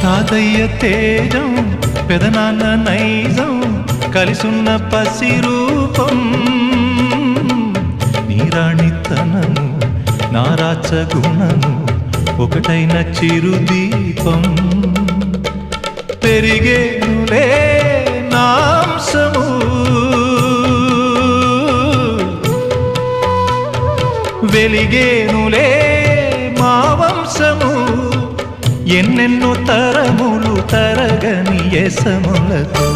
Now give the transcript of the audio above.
తాతయ్య తేజం పెదనాన్న నైజం కలిసున్న పసి రూపం నీరాణితనము నారాచ గుణము ఒకటైన చిరుదీపం పెరిగేనులే నాంసము వెలిగేనులే మా వంశము ఎన్నెన్నో తరములు తరగని యసములతో